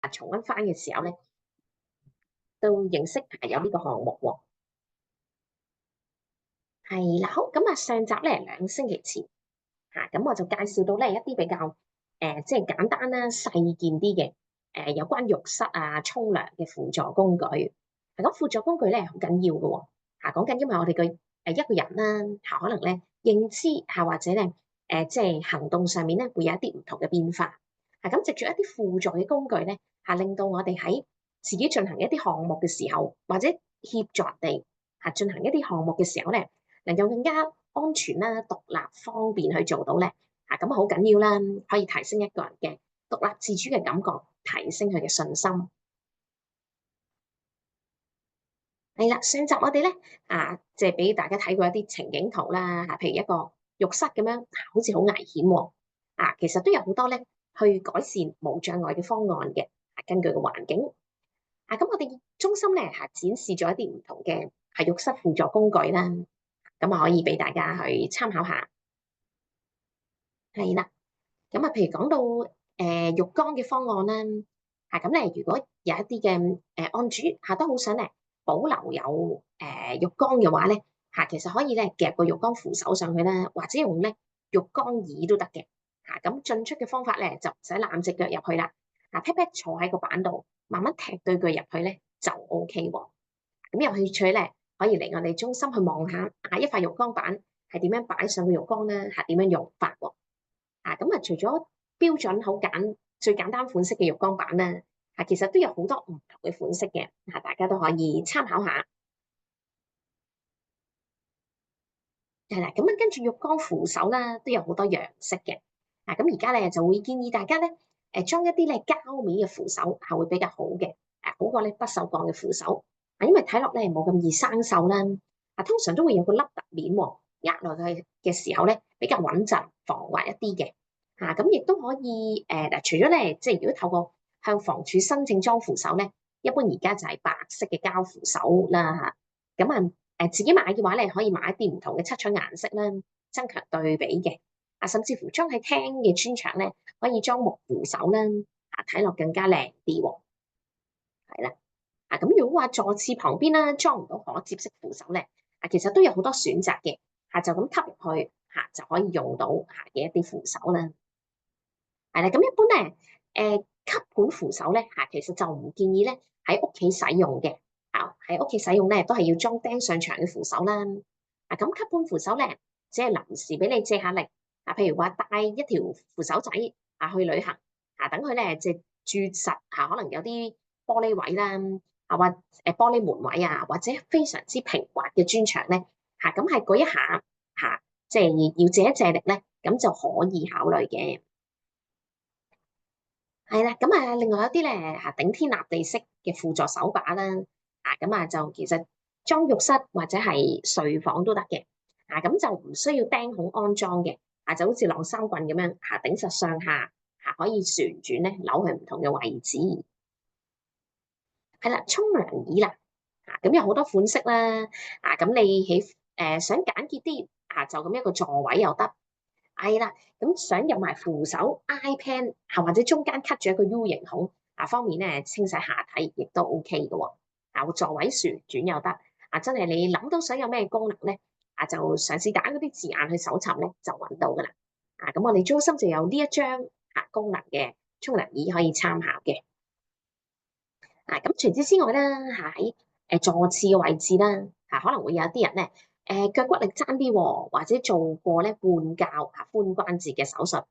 重溫翻嘅時候咧，都認識有呢個項目喎。係啦，好咁啊，上集咧2星期前咁我就介紹到咧一啲比較即係簡單啦、細件啲嘅有關浴室啊、沖涼嘅輔助工具。咁輔助工具咧好緊要嘅喎。講緊因為我哋嘅一個人啦可能咧認知或者咧即係行動上面咧會有一啲唔同嘅變化。咁藉住一啲輔助嘅工具咧令到我哋喺自己進行一啲項目嘅時候，或者協助人哋進行一啲項目嘅時候咧，能夠更加安全啦、獨立、方便去做到咧，咁好緊要啦，可以提升一個人嘅獨立自主嘅感覺，提升佢嘅信心。係啦，上集我哋咧即係俾大家睇過一啲情景圖啦，譬如一個浴室咁樣，好似好危險喎。其實都有好多咧去改善無障礙嘅方案嘅，根據個環境。咁我哋中心咧展示咗一啲唔同嘅浴室輔助工具啦，咁可以俾大家去參考下。係啦。咁譬如講到浴缸嘅方案啦，咁咧如果有一啲嘅案主都好想咧保留有浴缸嘅話咧，其實可以咧夾個浴缸扶手上去啦，或者用咧浴缸椅都得嘅。咁進出嘅方法咧就唔使攬隻腳入去啦，劈劈坐喺個板度，慢慢踢對腳入去咧就 OK 喎。咁有興趣咧可以嚟我哋中心去望下一塊浴缸板係點樣擺上個浴缸啦，點樣用法喎。咁除咗標準最簡單款式嘅浴缸板啦，其實都有好多唔同嘅款式嘅，大家都可以參考下。係啦，咁跟住浴缸扶手啦，都有好多樣式嘅。咁而家咧就會建議大家咧，裝一啲咧膠面嘅扶手會比較好嘅，好過咧不鏽鋼嘅扶手。因為睇落咧冇咁易生鏽啦。通常都會有個凹凸面喎，壓落去嘅時候咧比較穩陣，防滑一啲嘅。咁亦都可以除咗咧，即係如果透過向房署申請裝扶手咧，一般而家就係白色嘅膠扶手啦。咁自己買嘅話咧，可以買一啲唔同嘅七彩顏色啦，增強對比嘅。甚至乎裝喺廳嘅磚牆咧，可以裝木扶手啦，睇落更加靚啲喎。係啦，咁如果話坐廁旁邊啦，裝唔到可接式扶手咧，其實都有好多選擇嘅。就咁吸入去就可以用到嘅一啲扶手啦。係啦，咁一般咧，吸盤扶手咧其實就唔建議咧喺屋企使用嘅。喺屋企使用咧都係要裝釘上牆嘅扶手啦。咁吸盤扶手咧，只係臨時俾你借下力。譬如話帶一條扶手仔去旅行等佢咧即係駐實可能有啲玻璃位啦，或玻璃門位或者非常之平滑嘅磚牆咧咁係嗰一下即係要借一借力咧，咁就可以考慮嘅。係啦，咁另外有啲咧頂天立地式嘅輔助手把啦，咁就其實裝浴室或者係睡房都得嘅。咁就唔需要釘孔安裝嘅。就好似晾衫棍咁樣頂實上下可以旋轉咧扭去唔同嘅位置。係啦，沖涼椅啦，咁有好多款式啦。咁你想簡潔啲就咁一個座位又得。係啦，咁想入埋扶手 iPad 或者中間 cut 住一個 U 型孔方面咧清洗下體亦都 OK 嘅喎。個座位旋轉又得。真係你諗到想有咩功能咧就嘗試打嗰啲字眼去搜尋咧就揾到噶啦。咁我哋中心就有呢一張功能嘅沖涼椅可以參考嘅。咁除此之外咧喺坐廁嘅位置啦可能會有啲人咧腳骨力爭啲喎，或者做過咧換骹髖關節嘅手術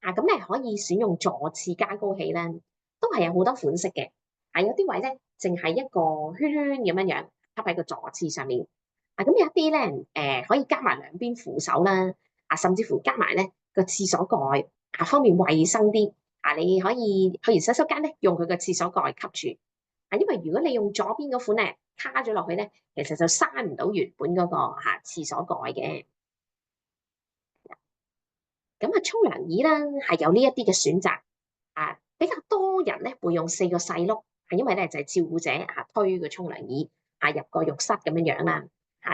咁咧可以選用坐廁加高器咧，都係有好多款式嘅。有啲位咧淨係一個圈圈咁樣樣，吸喺個坐廁上面。咁有一啲咧可以加埋兩邊扶手啦，甚至乎加埋咧個廁所蓋方便衞生啲。你可以去完洗手間咧，用佢個廁所蓋吸住。因為如果你用左邊嗰款咧，卡咗落去咧，其實就閂唔到原本嗰個廁所蓋嘅。咁沖涼椅啦，係有呢一啲嘅選擇。比較多人咧會用4個細碌，係因為咧就係照顧者推個沖涼椅入個浴室咁樣樣啦。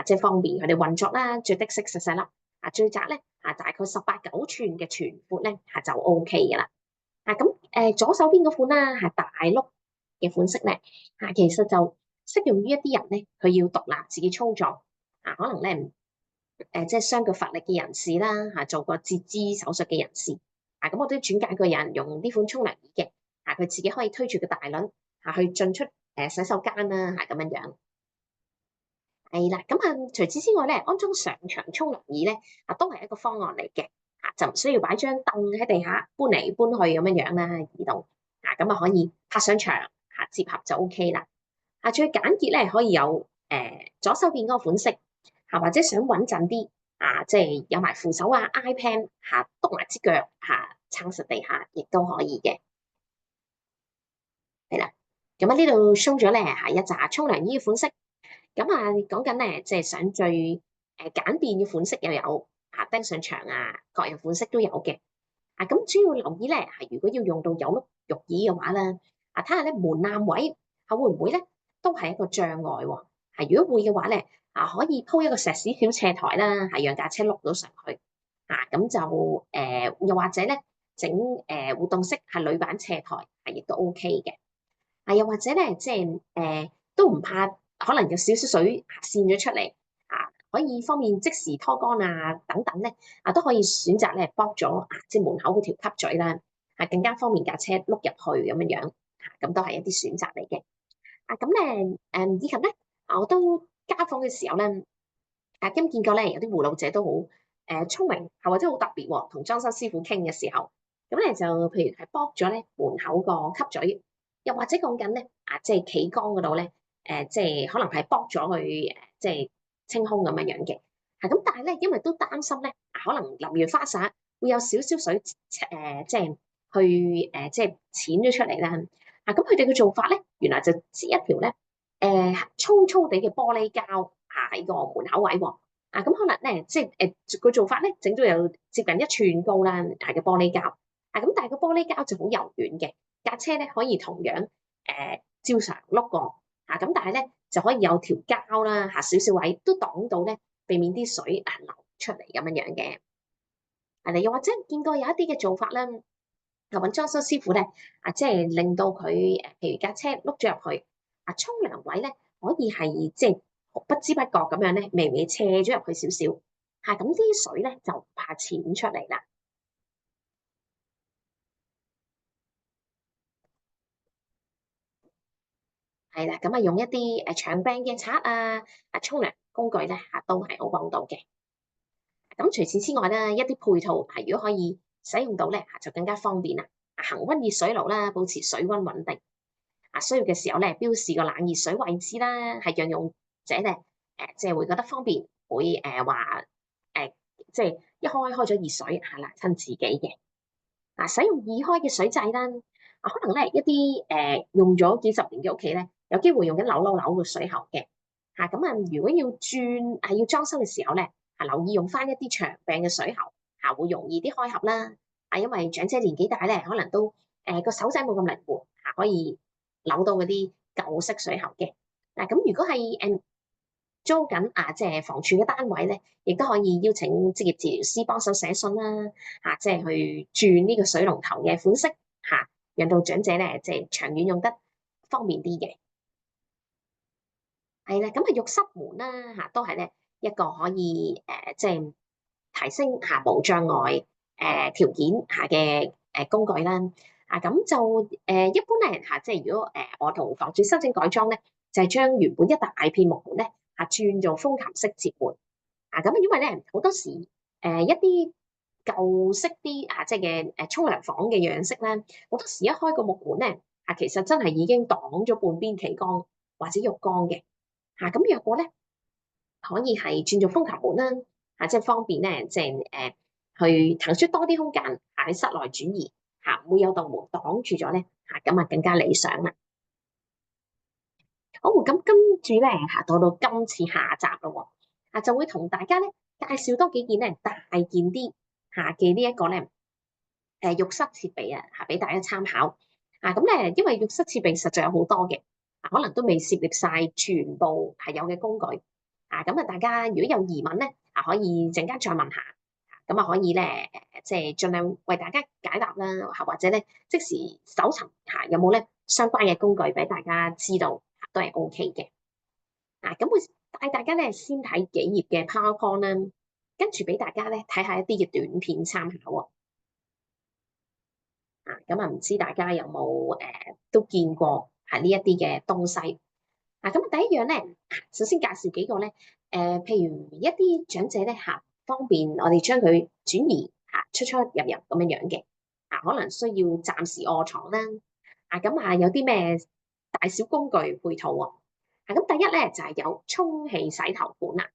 即係方便佢哋運作啦，最的適細細粒。最窄咧大概18、9寸嘅全闊咧就 OK 嘅啦。咁左手邊嗰款啦，係大碌嘅款式咧，其實就適用於一啲人咧，佢要獨立自己操作可能咧即係雙腳乏力嘅人士啦做過截肢手術嘅人士咁我都轉介過有人用呢款沖涼儀嘅佢自己可以推住個大輪去進出洗手間啦咁樣樣。係啦，咁除此之外咧，安裝上牆沖涼椅咧都係一個方案嚟嘅就唔需要擺張凳喺地下搬嚟搬去咁樣樣啦，移動咁可以拍上牆接合就 OK 啦。最簡潔咧可以有左手邊嗰個款式或者想穩陣啲即係有埋扶手iPad 篤埋支腳撐實地下，亦都可以嘅。係啦，咁呢度 show 咗咧係一紮沖涼衣嘅款式。咁講緊咧，即係想最簡便嘅款式又有釘上牆各樣款式都有嘅。咁主要留意咧，如果要用到有碌肉椅嘅話咧，睇下咧門檻位會唔會咧都係一個障礙喎。如果會嘅話咧，可以鋪一個石屎小斜台啦，讓架車碌到上去。咁就又或者咧整活動式鋁板斜台亦都 OK 嘅。又或者咧，即係都唔怕，可能有少少水滲咗出嚟可以方便即時拖乾等等咧都可以選擇咧剝咗即係門口嗰條吸嘴啦更加方便架車碌入去咁樣樣咁都係一啲選擇嚟嘅咁咧以及咧我都家訪嘅時候咧咁見過咧有啲護老者都好聰明或者好特別喎，同裝修師傅傾嘅時候咁咧就譬如係剝咗咧門口個吸嘴。又或者講緊咧，即係企缸嗰度咧，即係可能係剝咗佢，即係清空咁樣樣嘅。咁但係咧，因為都擔心咧，可能淋完花灑會有少少水，即係去即係濺咗出嚟啦。咁佢哋嘅做法咧，原來就擠一條咧，粗粗地嘅玻璃膠喺個門口位喎。咁可能咧，即係個做法咧，整到有接近1寸高啦，嘅玻璃膠。咁但係個玻璃膠就好柔軟嘅。架車咧可以同樣照常碌過咁但係咧就可以有條膠啦少少位都擋到咧，避免啲水流出嚟咁樣樣嘅。又或者見過有一啲嘅做法啦，揾裝修師傅咧即係令到佢譬如架車碌咗入去沖涼位咧可以係即係不知不覺咁樣咧，微微斜咗入去少少咁啲水咧就唔怕濺出嚟啦。係啦，咁用一啲長柄嘅刷沖涼工具咧都係好幫到嘅。咁除此之外咧，一啲配套如果可以使用到咧就更加方便啦。恒溫熱水爐啦，保持水溫穩定。需要嘅時候咧，標示個冷熱水位置啦，係讓用者咧即係會覺得方便，會話即係一開咗熱水辣親自己嘅。使用易開嘅水掣啦，可能咧一啲用咗幾十年嘅屋企咧，有機會用緊扭嘅水喉嘅咁如果要轉要裝修嘅時候咧留意用翻一啲長柄嘅水喉會容易啲開合啦因為長者年紀大咧，可能都個手仔冇咁靈活可以扭到嗰啲舊式水喉嘅咁如果係租緊即係房署嘅單位咧，亦都可以邀請職業治療師幫手寫信啦即係去轉呢個水龍頭嘅款式讓到長者咧即係長遠用得方便啲嘅。係啦，咁浴室門啦都係咧一個可以即係提升無障礙條件嘅工具啦咁就一般咧即係如果我同房署申請改裝咧，就係將原本一大片木門咧轉做風琴式接門咁因為咧好多時一啲舊式啲即係嘅沖涼房嘅樣式咧，好多時一開個木門咧其實真係已經擋咗半邊企缸或者浴缸嘅咁若果咧可以係轉做風琴門啦即係方便咧即係去騰出多啲空間喺室內轉移唔會有道門擋住咗咧咁更加理想啦。好，咁跟住咧到今次下集咯喎就會同大家咧介紹多幾件咧大件啲嘅呢一個咧浴室設備俾大家參考咁咧因為浴室設備實在有好多嘅可能都未涉獵晒全部係有嘅工具咁大家如果有疑問咧可以陣間再問下咁啊可以咧即係盡量為大家解答啦，或者咧即時搜尋下有冇咧相關嘅工具俾大家知道，都係 OK 嘅。咁會帶大家咧先睇幾頁嘅 PowerPoint 啦，跟住俾大家咧睇下一啲嘅短片參考喎。咁啊唔知大家有冇都見過呢一啲嘅東西？咁第一樣咧，首先介紹幾個咧，譬如一啲長者咧方便我哋將佢轉移出出入入咁樣樣嘅，可能需要暫時臥床啦，咁有啲咩大小工具配套喎？咁第一咧就係有充氣洗頭盤啦，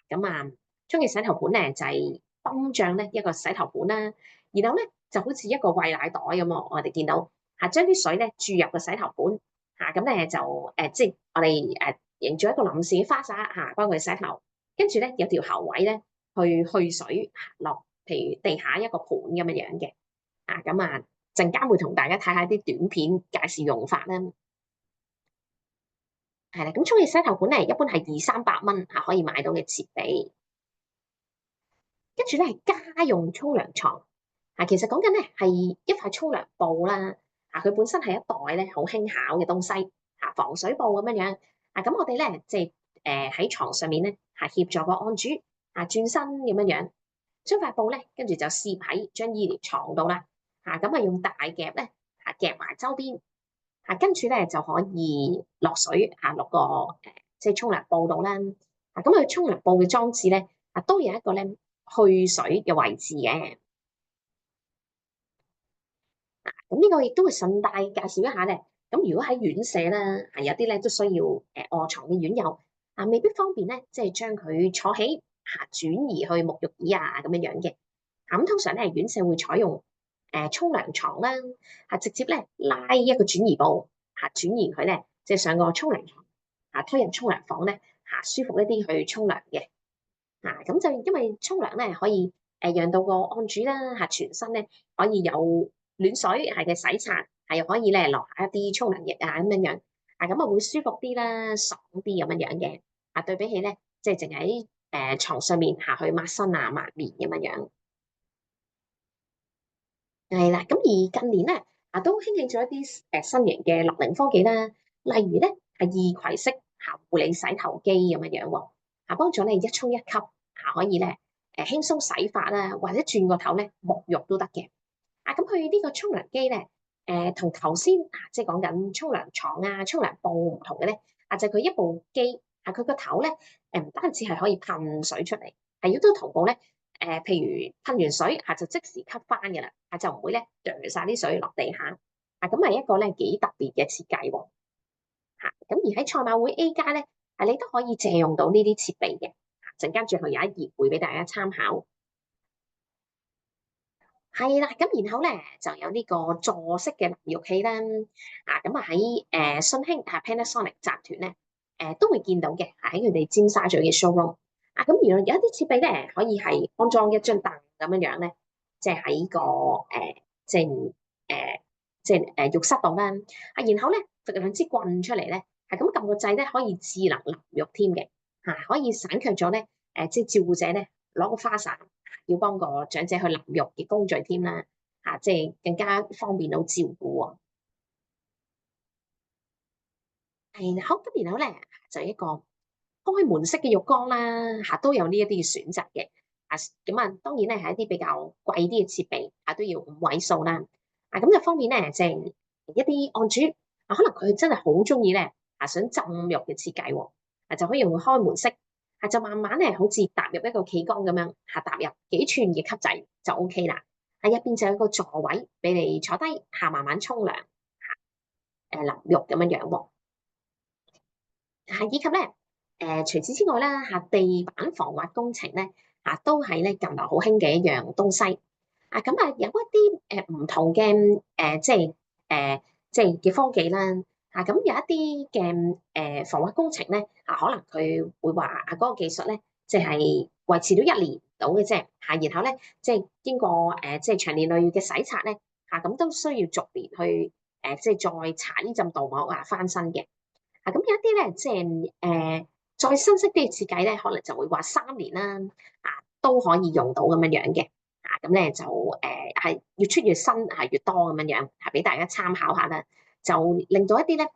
咁充氣洗頭盤咧就係泵脹咧一個洗頭盤啦，然後咧就好似一個餵奶袋咁喎，我哋見到將啲水咧注入個洗頭盤。咁咧就即係我哋營造一個臨時嘅花灑幫佢洗頭，跟住咧有條喉位咧去水落，譬如地下一個盤咁樣樣嘅。咁陣間會同大家睇下啲短片介紹用法啦。係啦，咁充氣洗頭盤咧一般係200-300蚊可以買到嘅設備。跟住咧係家用沖涼床，其實講緊咧係一塊沖涼布啦，佢本身係一袋咧好輕巧嘅東西，防水布咁樣樣，咁我哋咧即係喺床上面咧協助個案主轉身咁樣樣，將塊布咧跟住就攝喺張醫療床度啦，咁用大夾咧夾埋周邊，跟住咧就可以落水落個即係沖涼布度啦，咁佢沖涼布嘅裝置咧都有一個咧去水嘅位置嘅。咁呢個亦都會順帶介紹一下咧。咁如果喺院舍啦，有啲咧都需要臥床嘅院友未必方便咧，即係將佢坐起轉移去沐浴椅咁樣樣嘅。咁通常咧院舍會採用沖涼床啦，直接咧拉一個轉移布轉移佢咧，即係上個沖涼床推入沖涼房咧舒服一啲去沖涼嘅。咁就因為沖涼咧可以讓到個案主啦全身咧可以有暖水嘅洗刷，又可以咧落下一啲沖涼液咁樣樣，咁會舒服啲啦，爽啲咁樣樣嘅。對比起咧即係淨喺床上面去抹身抹面咁樣樣。係啦，咁而近年咧都興起咗一啲新型嘅樂齡科技啦，例如咧係二葵式護理洗頭機咁樣樣喎，幫助你一沖一吸可以咧輕鬆洗髮啦，或者轉個頭咧沐浴都得嘅。咁佢呢個沖涼機咧，同頭先即係講緊沖涼床沖涼布唔同嘅咧，就係佢一部機，佢個頭咧唔單止係可以噴水出嚟，亦都同步咧譬如噴完水就即時吸翻嘅啦，就唔會咧掉晒啲水落地下。咁係一個咧幾特別嘅設計喎。咁而喺賽馬會 A 加咧，你都可以借用到呢啲設備嘅。陣間最後有一頁會俾大家參考。係啦，咁然後咧就有呢個座式嘅淋浴器啦，咁喺信興Panasonic 集團咧，都會見到嘅，喺佢哋尖沙咀嘅 showroom。咁原來有一啲設備咧可以係安裝一張凳咁樣樣咧，即係喺個即係浴室度啦。然後咧就兩支棍出嚟咧，咁撳個掣咧可以智能淋浴添嘅，可以省卻咗咧即係照顧者咧攞個花灑要幫個長者去淋浴嘅工序添啦，即係更加方便到照顧喎。係好，咁然後咧就一個開門式嘅浴缸啦，都有呢一啲嘅選擇嘅。咁當然咧係一啲比較貴啲嘅設備，都要5位數啦。咁就方便咧，即係一啲案主可能佢真係好中意咧想浸浴嘅設計喎，就可以用開門式，就慢慢咧好似踏入一個企缸咁樣踏入幾寸嘅級仔就 OK 啦。入邊就有個座位俾你坐低慢慢沖涼淋浴咁樣樣喎。以及咧，除此之外啦，地板防滑工程咧，都係咧近來好興嘅一樣東西。咁有一啲唔同嘅即係嘅科技啦。咁有一啲嘅防滑工程咧，可能佢會話嗰個技術咧，即係維持到1年到嘅啫。然後咧，即係經過即係長年累月嘅洗刷咧，咁都需要逐年去即係再搽呢浸鍍膜翻新嘅。咁有一啲咧，即係再新式啲嘅設計咧，可能就會話3年啦，都可以用到咁樣樣嘅。咁咧就係越出越新係越多咁樣樣，係俾大家參考下啦。就令到一啲咧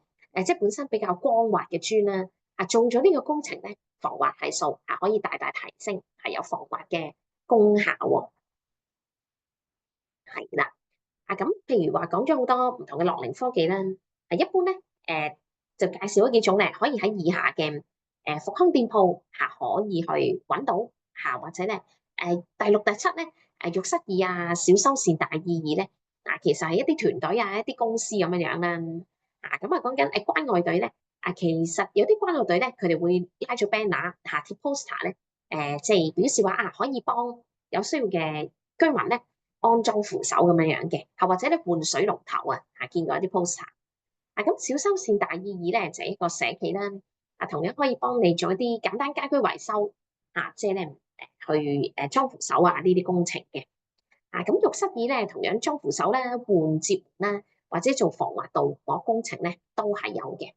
即係本身比較光滑嘅磚啦，做咗呢個工程咧，防滑係數可以大大提升，係有防滑嘅功效喎。係啦，咁譬如話講咗好多唔同嘅樂齡科技啦，一般咧就介紹咗幾種咧，可以喺以下嘅復康店鋪可以去揾到或者咧第六第七咧浴室椅小修繕大意義咧其實係一啲團隊一啲公司咁樣樣啦。咁講緊關愛隊咧其實有啲關愛隊咧，佢哋會拉咗 banner 貼 poster 咧即係表示話可以幫有需要嘅居民咧安裝扶手咁樣樣嘅，或者咧換水龍頭見過一啲 poster。咁小修繕大意義咧就係一個社企啦，同樣可以幫你做一啲簡單家居維修即係咧去裝扶手呢啲工程嘅。咁浴室椅咧同樣裝扶手啦、換接啦，或者做防滑導火工程咧都係有嘅。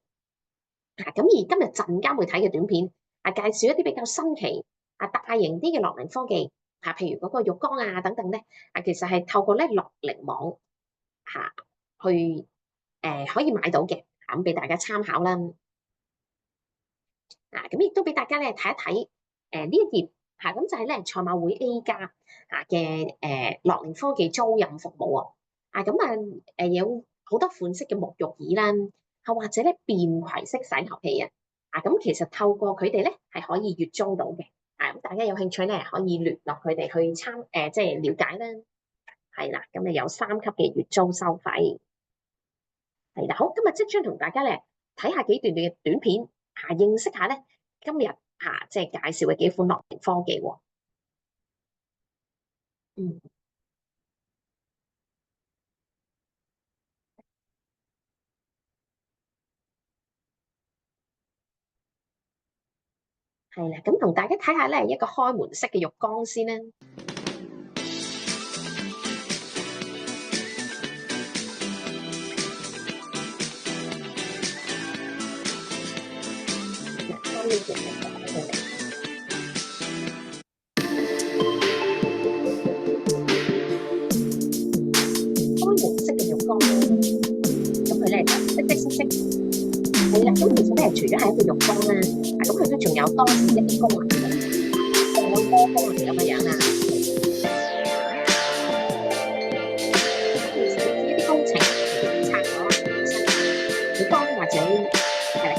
咁而今日陣間會睇嘅短片介紹一啲比較新奇大型啲嘅樂齡科技譬如嗰個浴缸等等咧其實係透過咧樂齡網去可以買到嘅，咁俾大家參考啦。咁亦都俾大家咧睇一睇呢一頁咁就係咧賽馬會 A+ 嘅樂齡科技租賃服務咁有好多款式嘅沐浴椅啦，或者咧便攜式洗頭器咁其實透過佢哋咧係可以月租到嘅。咁大家有興趣咧可以聯絡佢哋去即係了解啦。係啦，咁有3級嘅月租收費。係啦，好，今日即將同大家咧睇下幾段嘅短片認識下咧今日即係介紹嘅幾款樂齡科技喎。係啦，咁同大家睇下咧一個開門式嘅浴缸先啦。開門式嘅浴缸，咁佢咧就滴滴聲聲。係啦，咁其實咧除咗係一個浴缸啦，咁佢都仲有多一啲功能嘅，有波波咁樣一啲工程拆咗浴缸或者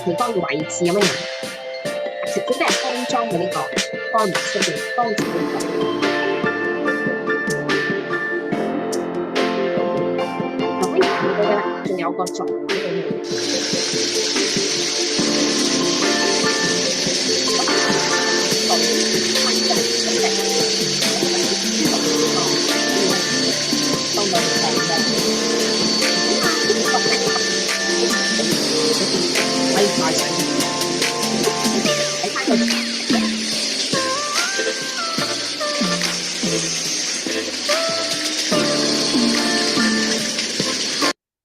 浴缸嘅位置咁樣，直接咧安裝嘅呢個開門式嘅浴缸就可以睇到㗎啦，仲有個座喺度。可以再上睇翻佢。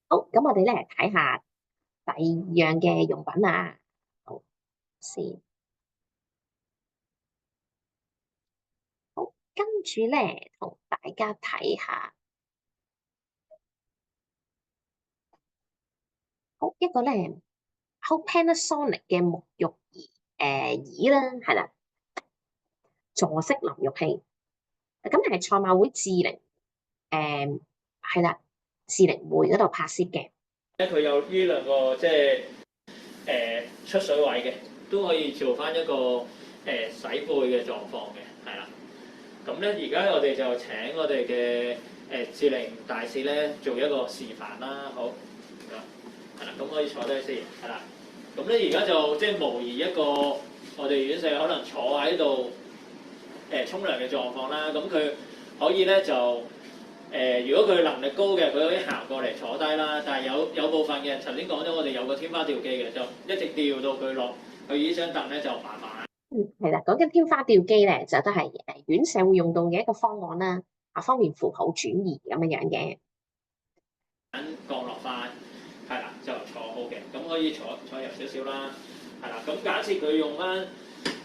好，咁我哋咧睇下第二樣嘅用品好先。好，跟住咧同大家睇下，好一個咧，好 Panasonic 嘅沐浴椅啦，係啦，座式淋浴器。咁係賽馬會智靈係啦，智靈會嗰度拍攝嘅。佢有呢兩個即係出水位嘅，都可以做翻一個洗背嘅狀況嘅，係啦。咁咧而家我哋就請我哋嘅智靈大使咧做一個示範啦，好，係啦，咁可以坐低先，係啦。咁咧而家就即係模擬一個我哋院舍可能坐喺度沖涼嘅狀況啦。咁佢可以咧就如果佢能力高嘅，佢可以行過嚟坐低啦。但係有部分嘅頭先講咗，我哋有個天花吊機嘅，就一直吊到佢落去呢張凳咧，就慢慢。係啦，講緊天花吊機咧，就都係院舍會用到嘅一個方案啦，方便扶抱轉移咁樣樣嘅。降落翻，係啦，就坐好嘅，咁可以坐入少少啦，係啦。咁假設佢用翻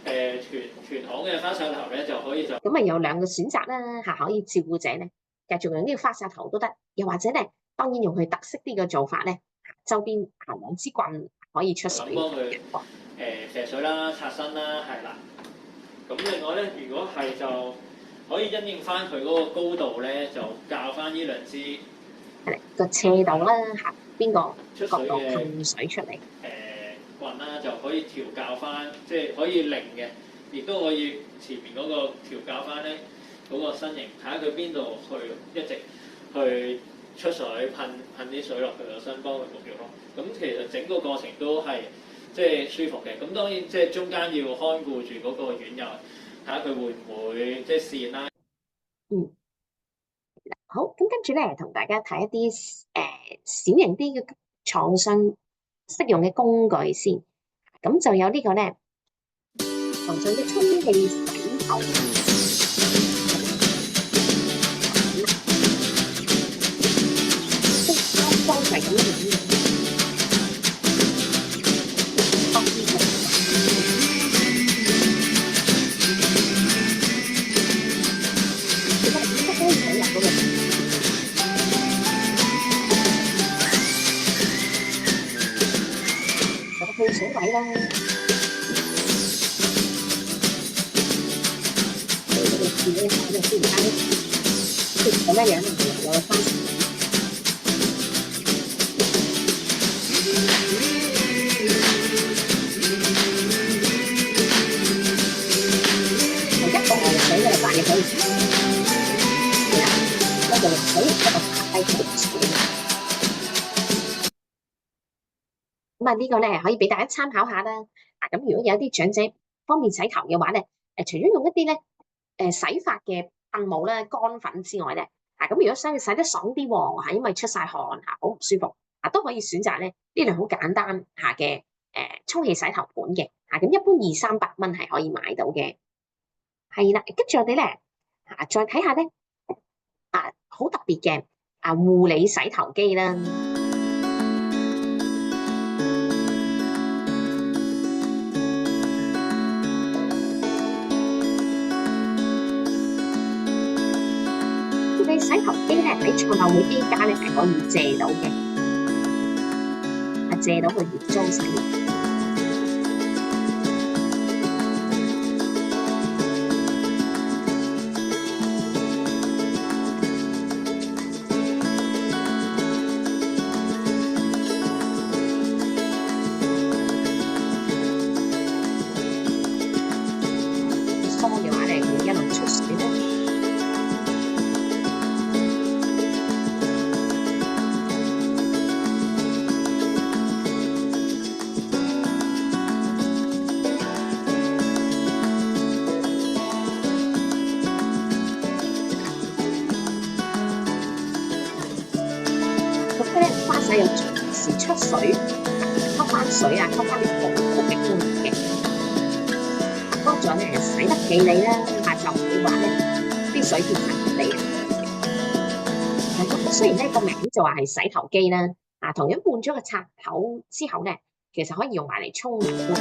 傳統嘅花灑頭咧，就可以就咁啊有兩個選擇啦嚇，可以照顧者咧繼續用呢個花灑頭都得，又或者咧當然用佢特色啲嘅做法咧，周邊兩支棍可以出水。咁幫佢射水啦、擦身啦，係啦。咁另外咧，如果係就可以因應翻佢嗰個高度咧，就校翻呢兩支係個斜度啦嚇，邊個出角度水嘅噴水出嚟。棍啦，就可以調校翻，即係可以零嘅，亦都可以前面嗰個調校翻咧嗰個身形，睇下佢邊度去一直去出水噴啲水落佢個身，幫佢沐浴咯。咁其實整個過程都係即係舒服嘅。咁當然即係中間要看顧住嗰個院友，睇下佢會唔會即係跣啦。好，咁跟住咧，同大家睇一啲小型啲嘅床上適用嘅工具先。咁就有呢個咧，床上嘅充氣洗頭，裝係咁樣嘅。去水位啦，你自己睇就先唔啱，即係咁樣樣有個花灑。一個河水嘅大嘅可以，係啦，一個水一個大嘅水。咁啊，呢個咧可以俾大家參考下啦。咁如果有啲長者方便洗頭嘅話咧，除咗用一啲咧洗髮嘅噴霧啦、乾粉之外咧，咁如果想佢洗得爽啲喎，因為出晒汗好唔舒服，都可以選擇咧呢類好簡單嘅充氣洗頭盤嘅，咁一般200-300蚊係可以買到嘅。係啦，跟住我哋咧再睇下咧好特別嘅護理洗頭機啦。你洗頭機咧喺賽馬會 A 家咧係可以借到嘅，借到去月租使用。梳嘅話咧，佢一路出水咧。花灑有隨時出水，吸翻水吸翻啲好嘅空氣嘅，幫助咧洗得企理啦，就唔會話咧啲水變成泥。咁雖然呢個名就話係洗頭機啦，同樣換咗個插頭之後咧，其實可以用埋嚟沖涼都嘅。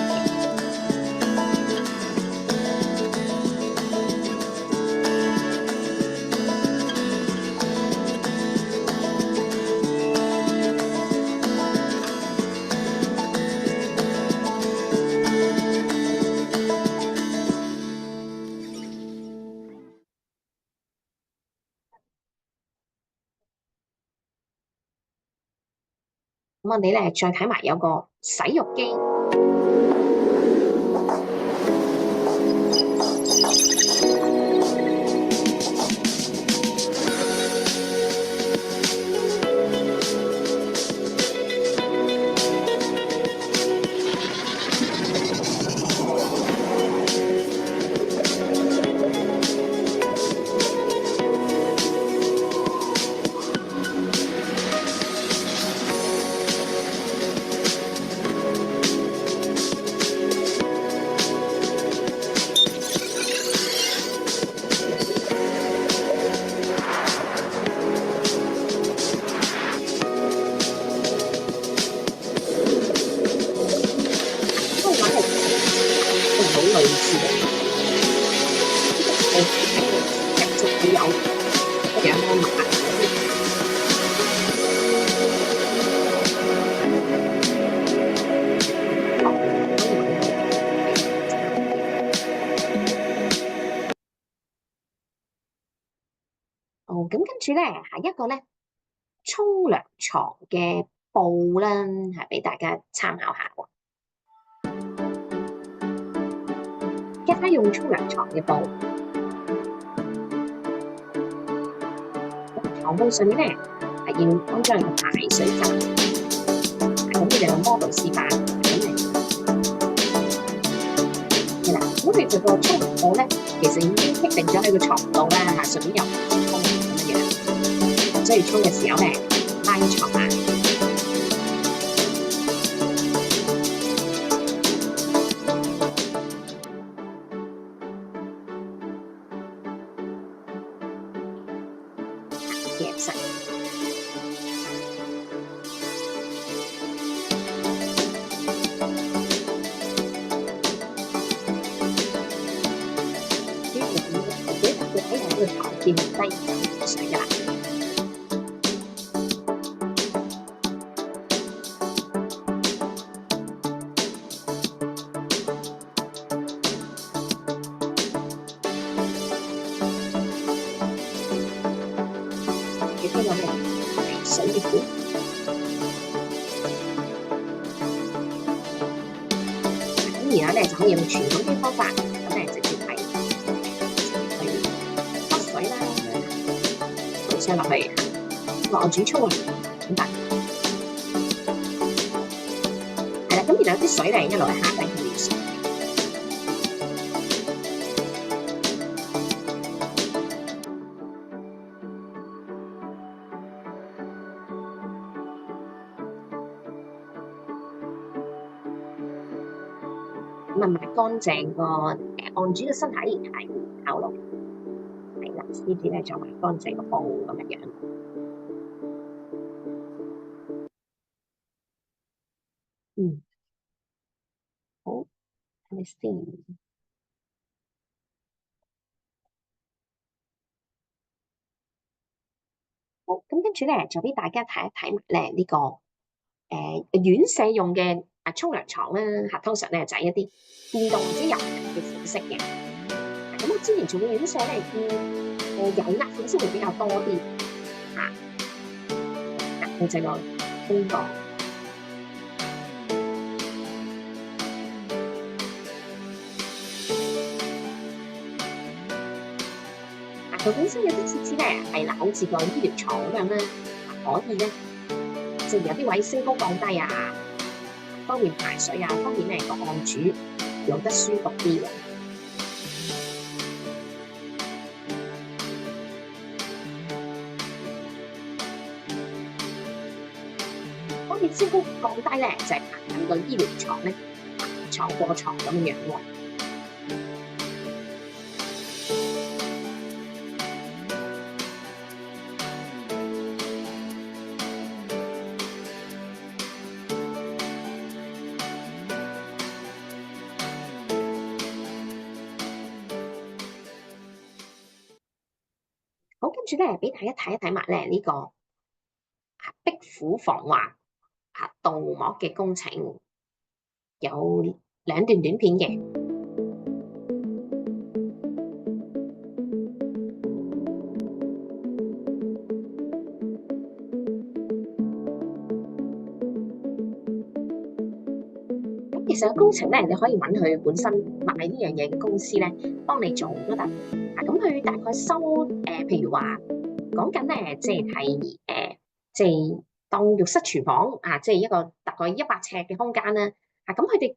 咁我哋咧再睇埋有個洗浴機，住咧係一個咧沖涼床嘅布啦，係俾大家參考下喎。家用沖涼床嘅布，床布上面咧係要安裝一個排水閘。咁你哋個 model 示範，係啦。咁你就個沖涼布咧，其實已經剔定咗喺個床度啦，嚇，順便又沖咁樣。所以沖嘅時候咧，拉床啊。夾實。呢個床墊低水㗎啦。你聽到未？係水嘅管。咁然後咧就可以用傳統啲方法，咁咧直接係去潑水啦，倒水落去，晾住沖涼咁得。係啦，咁然後啲水咧一路喺下底去流水。咁啊，抹乾淨個案主嘅身體係考慮，係啦，呢啲咧就抹乾淨個布咁樣。好，睇咪先。好，咁跟住咧就俾大家睇一睇咧呢個院舍用嘅沖涼床啦嚇，通常咧就係一啲電動或者油嘅款式嘅。咁我之前做嘅院舍咧，油壓款式會比較多啲嚇。佢就個空檔。佢本身有啲設置咧係嗱，好似個醫療床咁樣啦，可以咧即係有啲位升高降低啊，方便排水啊，方便咧個案主用得舒服啲嘅。方便升高降低咧，就係行緊個醫療床咧，床過床咁樣喎。好，跟住咧，俾大家睇一睇埋咧呢個壁虎防滑鍍膜嘅工程，有2段短片嘅。咁其實個工程咧，你可以揾佢本身賣呢樣嘢嘅公司咧，幫你做都得。咁佢大概收譬如話講緊咧，即係即係當浴室廚房即係一個大概100尺嘅空間啦。咁佢哋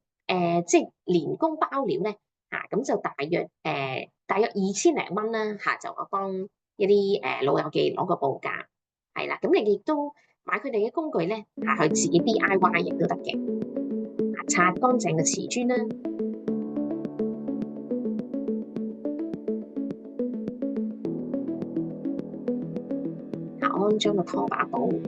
即係連工包料咧咁就大約2000零蚊啦就我幫一啲老友記攞個報價係啦。咁你亦都買佢哋嘅工具咧去自己 DIY 亦都得嘅。擦乾淨嘅瓷磚啦。安裝個拖把布，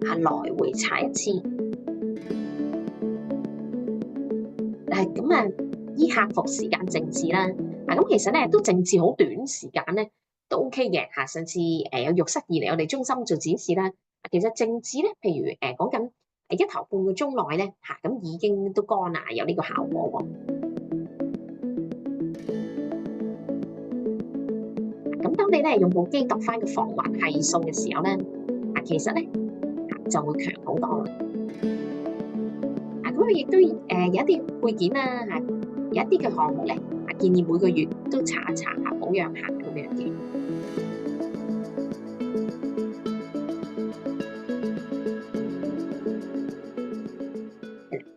來回擦一次。咁依客服時間靜置啦。咁其實咧都靜置好短時間咧都 OK 嘅。上次有浴室而嚟我哋中心做展示啦。其實靜置咧，譬如講緊1頭半個鐘內咧咁已經都乾啦，有呢個效果喎。你咧用部機度翻個防滑係數嘅時候咧，其實咧就會強好多啦。咁佢亦都有一啲配件啦，有一啲嘅項目咧，建議每個月都查一查下保養下咁樣嘅。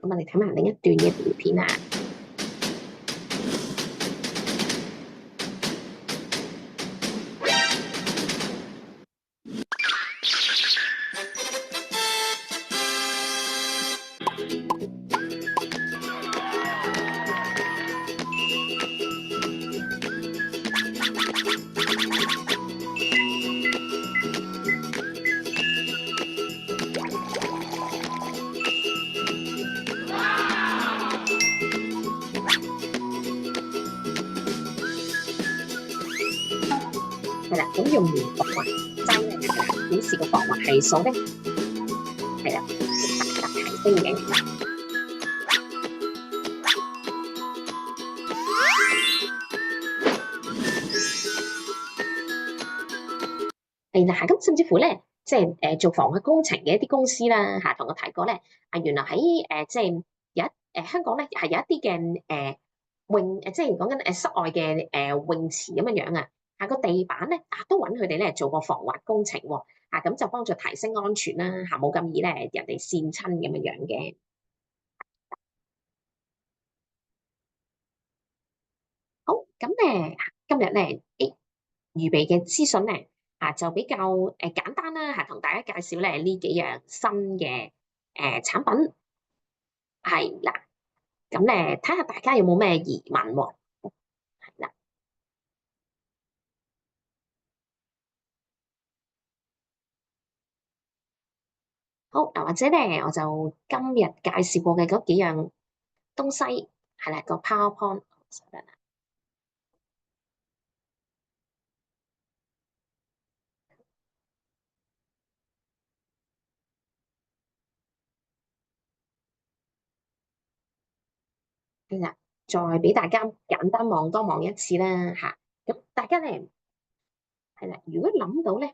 咁我哋睇埋另一段嘅短片啊。係啦，咁用完防滑劑咧，顯示個防滑係數咧，係啦，大幅提升嘅。係啦，咁甚至乎咧，即係做房屋工程嘅一啲公司啦，同我提過咧，原來喺即係有香港咧係有一啲嘅泳即係講緊室外嘅泳池咁樣樣啊。個地板咧都揾佢哋咧做個防滑工程喎，咁就幫助提升安全啦，冇咁易咧人哋跣親咁樣樣嘅。好，咁今日咧預備嘅資訊咧就比較簡單啦，同大家介紹咧呢幾樣新嘅產品係啦，咁咧睇下大家有冇咩疑問喎，係啦。好嗱，或者咧我就今日介紹過嘅嗰幾樣東西係啦，個 PowerPoint。係啦，再俾大家簡單望多望一次啦嚇。咁大家咧係啦，如果諗到咧，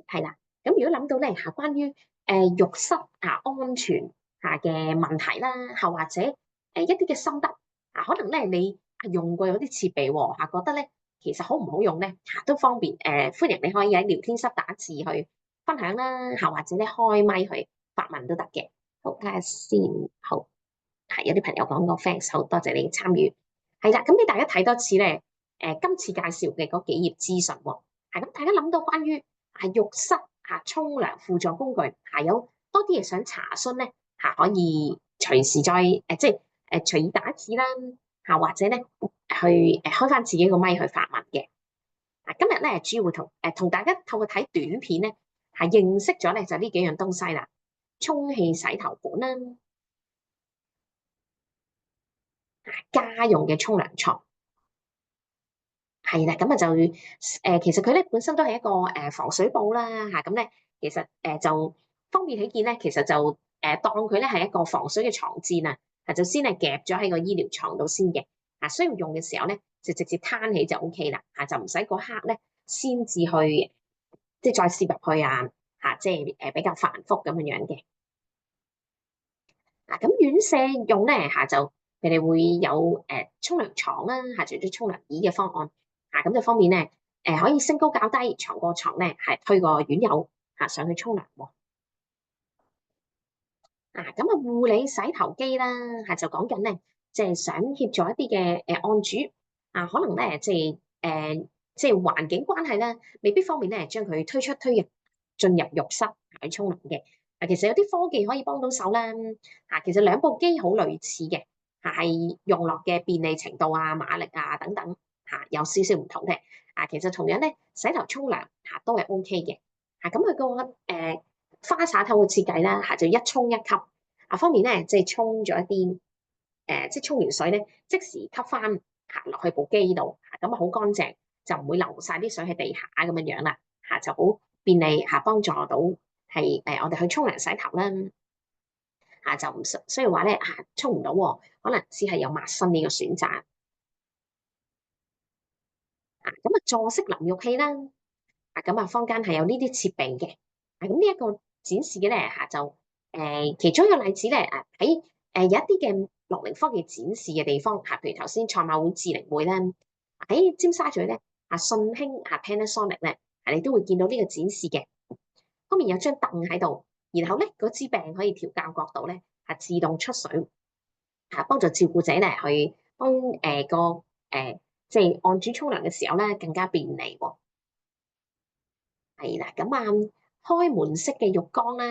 係啦，咁如果諗到咧關於浴室安全嘅問題啦，或者一啲嘅心得可能咧你用過有啲設備喎覺得咧其實好唔好用咧都方便歡迎你可以喺聊天室打字去分享啦，或者咧開咪去發問都得嘅。好，睇下先。好，係有啲朋友講過 thanks， 好多謝你嘅參與。係啦，咁俾大家睇多次咧，今次介紹嘅嗰幾頁資訊喎。咁大家諗到關於浴室沖涼輔助工具有多啲嘢想查詢咧可以隨時再即係隨意打字啦或者咧去開翻自己個咪去發問嘅。今日咧主要會同大家透過睇短片咧認識咗咧就呢幾樣東西啦，充氣洗頭管啦，家用嘅沖涼床。係啦，咁就其實佢咧本身都係一個防水布啦咁咧其實就方便起見咧，其實就當佢咧係一個防水嘅床墊啊，就先係夾咗喺個醫療床度先嘅，需要用嘅時候咧就直接攤起就 O K 啦，就唔使嗰刻咧先至去即係再攝入去即係比較繁複咁樣樣嘅。咁院舍用咧就佢哋會有沖涼床啦除咗沖涼椅嘅方案咁就方便咧可以升高較低，床過床咧推個院友上去沖涼喎。咁護理洗頭機啦就講緊咧即係想協助一啲嘅案主可能咧即係環境關係啦，未必方便咧將佢推出推入進入浴室去沖涼嘅。其實有啲科技可以幫到手啦。其實兩部機好類似嘅，係用落嘅便利程度馬力等等有少少唔同嘅。其實同樣咧洗頭沖涼都係 O K 嘅。咁佢個花灑頭嘅設計啦就一沖一吸方便咧即係沖咗一啲即係沖完水咧即時吸翻落去部機度咁好乾淨，就唔會流晒啲水喺地下咁樣樣啦就好便利幫助到係我哋去沖涼洗頭啦就唔需要話咧沖唔到喎，可能只係有抹身呢個選擇。坐式淋浴器啦。咁啊，坊間係有呢啲設備嘅。咁呢一個展示嘅咧就其中一個例子咧喺有一啲嘅樂齡科技展示嘅地方譬如頭先賽馬會智靈會咧，喺尖沙咀咧信興Panasonic 咧你都會見到呢個展示嘅。後面有張凳喺度，然後咧嗰支柄可以調校角度咧自動出水幫助照顧者咧去幫即係案主沖涼嘅時候咧更加便利喎。係啦，咁開門式嘅浴缸啦，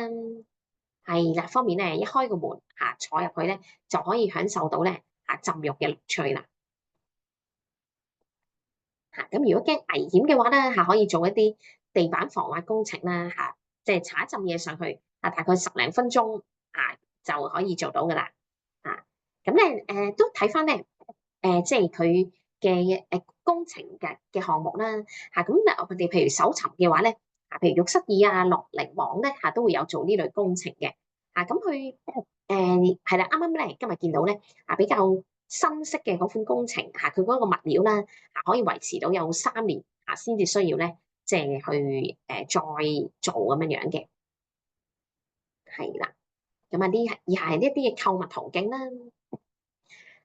係啦，方面咧一開個門坐入去咧就可以享受到咧浸浴嘅樂趣啦。咁如果驚危險嘅話咧可以做一啲地板防滑工程啦即係搽一浸嘢上去大概10零分鐘就可以做到噶啦。咁咧都睇翻咧即係佢嘅工程嘅項目啦咁我哋譬如搜尋嘅話咧譬如浴室椅樂齡網咧都會有做呢類工程嘅咁佢係啦，啱啱咧今日見到咧比較新式嘅嗰款工程佢嗰個物料啦可以維持到有3年先至需要咧即係去再做咁樣樣嘅。係啦，咁以下係一啲嘅購物途徑啦。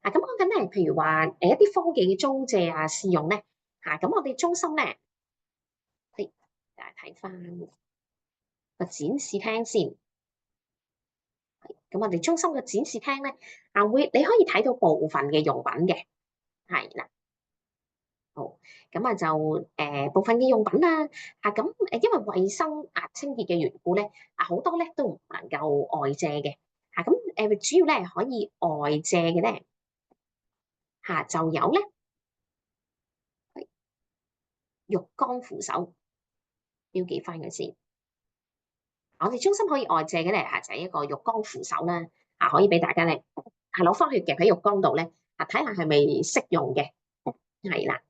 咁講緊咧，譬如話一啲科技嘅租借試用咧咁我哋中心咧，大家睇翻個展示廳先。咁我哋中心嘅展示廳咧你可以睇到部分嘅用品嘅，係啦。好，咁就部分嘅用品啦咁因為衞生清潔嘅緣故咧好多咧都唔能夠外借嘅咁主要咧可以外借嘅咧就有咧浴缸扶手，標記翻佢先。我哋中心可以外借嘅咧就係一個浴缸扶手啦可以俾大家咧攞翻去夾喺浴缸度咧睇下係咪適用嘅，係啦。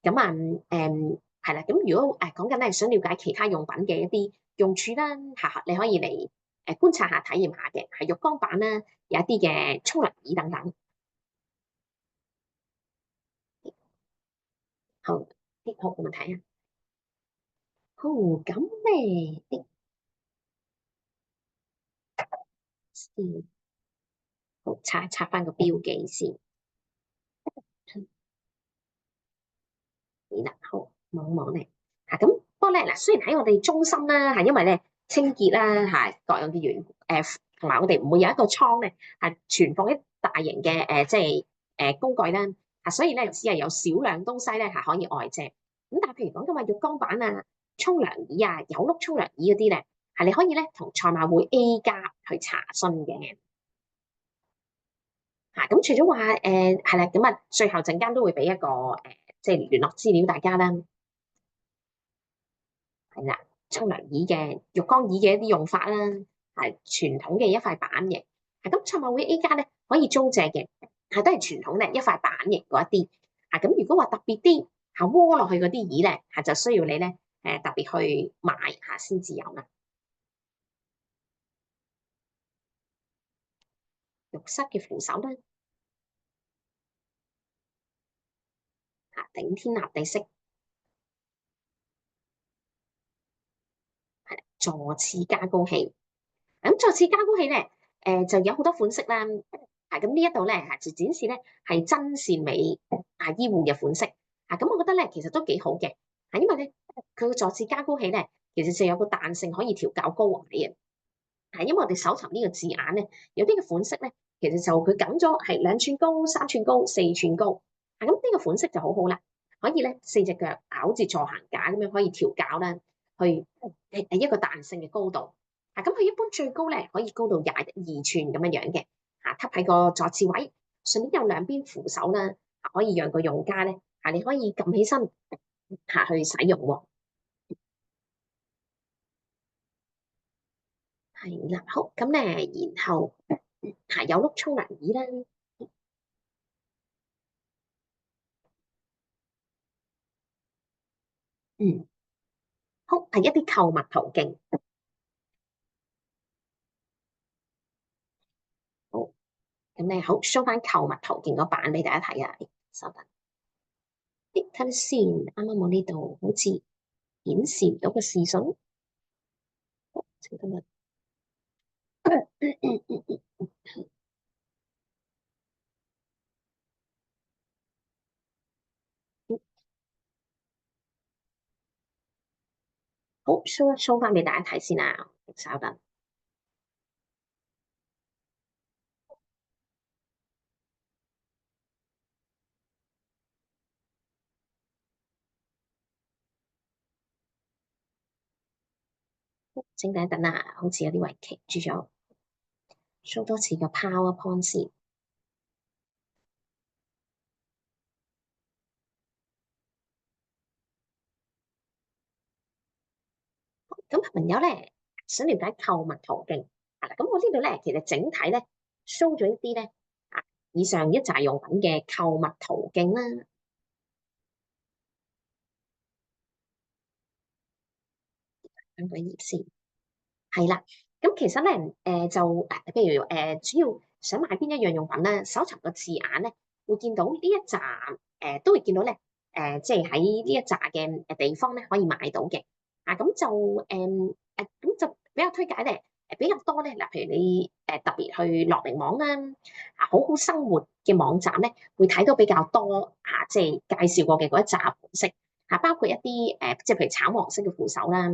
咁係啦。咁如果講緊咧想了解其他用品嘅一啲用處啦你可以嚟觀察下、體驗下嘅，係浴缸板啦，有一啲嘅沖涼椅等等。好，好，我們睇下。好，咁咧先，好拆翻個標記先。係啦，好望一望咧咁不過咧雖然喺我哋中心啦因為咧清潔啦各樣嘅緣同埋我哋唔會有一個倉咧存放一大型嘅即係工具啦所以咧只係有少量東西咧可以外借。咁但係譬如講今日浴缸板沖涼椅有碌沖涼椅嗰啲咧你可以咧同賽馬會 A+ 去查詢嘅。咁除咗話係啦，咁最後陣間都會俾一個即係聯絡資料大家啦。係啦，沖涼椅嘅浴缸椅嘅一啲用法啦，係傳統嘅一塊板嘅。咁賽馬會 A+ 咧可以租借嘅，都係傳統咧一塊板型嗰一啲。咁如果話特別啲窩落去嗰啲椅咧就需要你咧特別去買先至有啦。浴室嘅扶手啦頂天立地式，係坐廁加高器。咁坐廁加高器咧就有好多款式啦。咁呢一度咧就展示咧係真善美醫護嘅款式咁我覺得咧其實都幾好嘅因為咧佢個坐廁加高器咧其實就有個彈性可以調校高矮嘅因為我哋搜尋呢個字眼咧有啲嘅款式咧其實就佢揀咗係2寸高、3寸高、4寸高咁呢個款式就好好啦，可以咧4隻腳好似坐行架咁樣可以調校啦，去一個彈性嘅高度咁佢一般最高咧可以高到22寸咁樣樣嘅吸喺個坐廁位，上面有兩邊扶手啦可以讓個用家咧你可以撳起身去使用喎。係啦，好咁咧，然後有碌沖涼椅啦，好係一啲購物途徑。好咁咧，好 show 翻購物途徑嗰版俾大家睇啊，稍等。睇下先，啱啱我呢度好似顯示唔到個視訊。好，請等陣。好，show 翻俾大家睇先啊，稍等。請等一等啊，好似有啲位企住咗，show 多次個 PowerPoint 先。咁朋友咧想了解購物途徑係啦，咁我呢度咧其實整體咧 show 咗一啲咧以上一紮用品嘅購物途徑啦。等佢頁先。係啦，咁其實咧，譬如主要想買邊一樣用品咧，搜尋個字眼咧，會見到呢一紮都會見到咧，即係喺呢一紮嘅地方咧可以買到嘅。咁就咁就比較推介咧，比較多咧嗱，譬如你特別去樂齡網啦，好好生活嘅網站咧，會睇到比較多即係介紹過嘅嗰一紮款式包括一啲即係譬如橙黃色嘅扶手啦。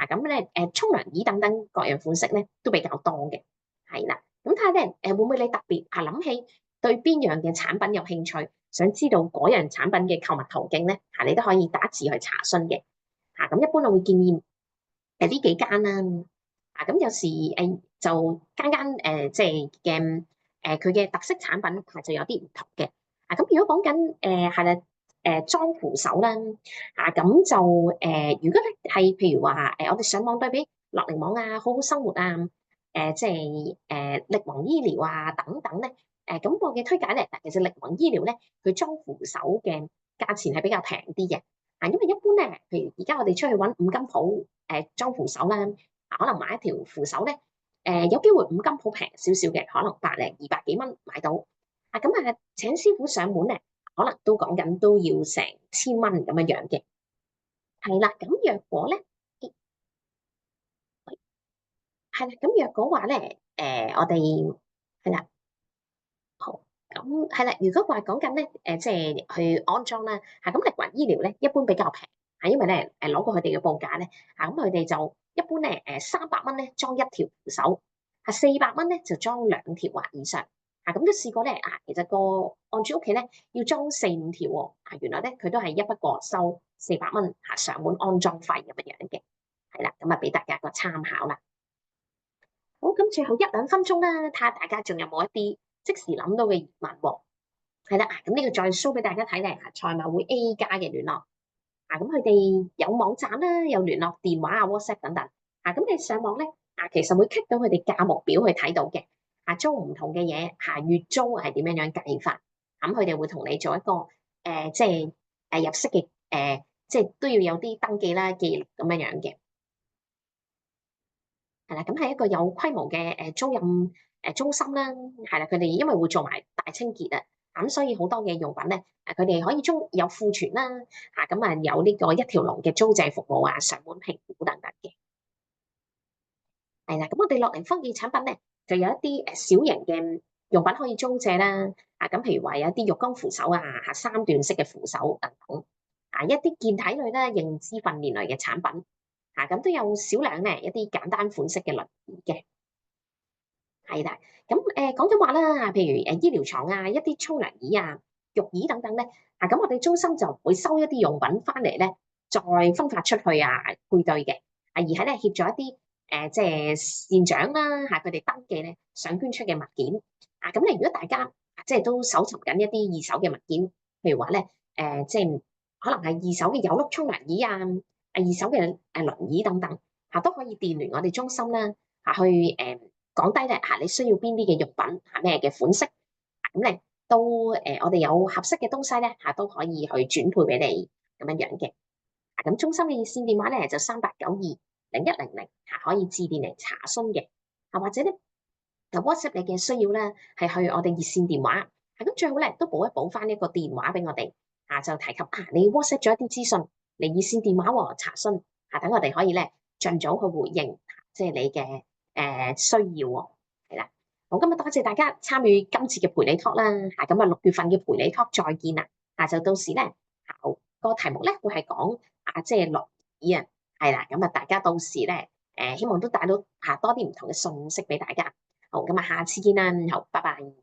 咁咧沖涼椅等等各樣款式咧都比較多嘅，係啦。咁睇下咧會唔會你特別諗起對邊樣嘅產品有興趣，想知道嗰樣產品嘅購物途徑咧你都可以打字去查詢嘅。咁一般我會建議呢幾間啦。咁有時就間間即係嘅佢嘅特色產品就有啲唔同嘅。咁如果講緊係啦裝扶手啦。咁就如果咧係譬如話我哋上網對比樂齡網啊、好好生活啊、即係力宏醫療啊等等咧，咁我嘅推介咧，其實力宏醫療咧，佢裝扶手嘅價錢係比較平啲嘅。因為一般咧，譬如而家我哋出去揾五金鋪裝扶手啦，可能買一條扶手咧，有機會五金鋪平少少嘅，可能200幾蚊買到。咁請師傅上門咧，可能都講緊都要成1000蚊咁樣樣嘅。係啦，咁若果咧，係啦，咁若果話咧，我哋係啦，好，咁係啦，如果話講緊咧，即係去安裝啦，咁力宏醫療咧，一般比較平，因為咧，攞過佢哋嘅報價咧，咁佢哋就一般咧，300蚊咧裝一條扶手，400蚊咧就裝2條或以上，咁都試過咧，其實個按住屋企咧要裝4、5條喎，原來咧佢都係一筆過收400蚊上門安裝費咁樣樣嘅。係啦，咁俾大家個參考啦。好，咁最後1、2分鐘啦，睇下大家仲有冇一啲即時諗到嘅疑問喎。係啦，咁呢個再 show 俾大家睇咧，賽馬會 A 加嘅聯絡。咁佢哋有網站啦，有聯絡電話WhatsApp 等等。咁你上網咧，其實會 click 到佢哋價目表去睇到嘅。租唔同嘅嘢，月租係點樣樣計法？咁佢哋會同你做一個即係入息嘅即係都要有啲登記啦、記錄咁樣樣嘅。係啦，咁係一個有規模嘅租賃中心啦，係啦，佢哋因為會做埋大清潔啊，咁所以好多嘅用品咧，佢哋可以有庫存啦，咁有呢個一條龍嘅租借服務啊、上門評估等等嘅。係啦，咁我哋樂齡科技產品咧，就有一啲小型嘅用品可以租借啦，咁譬如話有一啲浴缸扶手啊、3段式嘅扶手等等，一啲健體類啦、認知訓練類嘅產品。咁都有少量咧一啲簡單款式嘅輪椅嘅。係啦，咁講咗話啦，譬如醫療床啊、一啲沖涼椅啊、浴椅等等咧，咁我哋中心就唔會收一啲用品翻嚟咧，再分發出去配對嘅，而係咧協助一啲即係善長啦佢哋登記咧想捐出嘅物件。咁你如果大家即係都搜尋緊一啲二手嘅物件，譬如話咧即係可能係二手嘅有碌沖涼椅啊、二手嘅輪椅等等，都可以電聯我哋中心啦，去講低咧你需要邊啲嘅用品咩嘅款式，咁咧都我哋有合適嘅東西咧都可以去轉配俾你咁樣樣嘅。咁中心嘅熱線電話咧就38920100可以致電嚟查詢嘅。或者咧WhatsApp 你嘅需要咧係去我哋熱線電話。咁最好咧都補一補翻一個電話俾我哋。就提及你 WhatsApp 咗一啲資訊，你熱線電話和查詢等我哋可以咧盡早去回應，即係你嘅需要喎，係啦。好，今日多謝大家參與今次嘅陪你 talk 啦，咁啊6月份嘅陪你 talk 再見啦，就到時咧考個題目咧會係講即係樂兒啊，係啦，咁啊大家到時咧希望都帶到多啲唔同嘅信息俾大家。好，咁啊下次見啦，好，拜拜。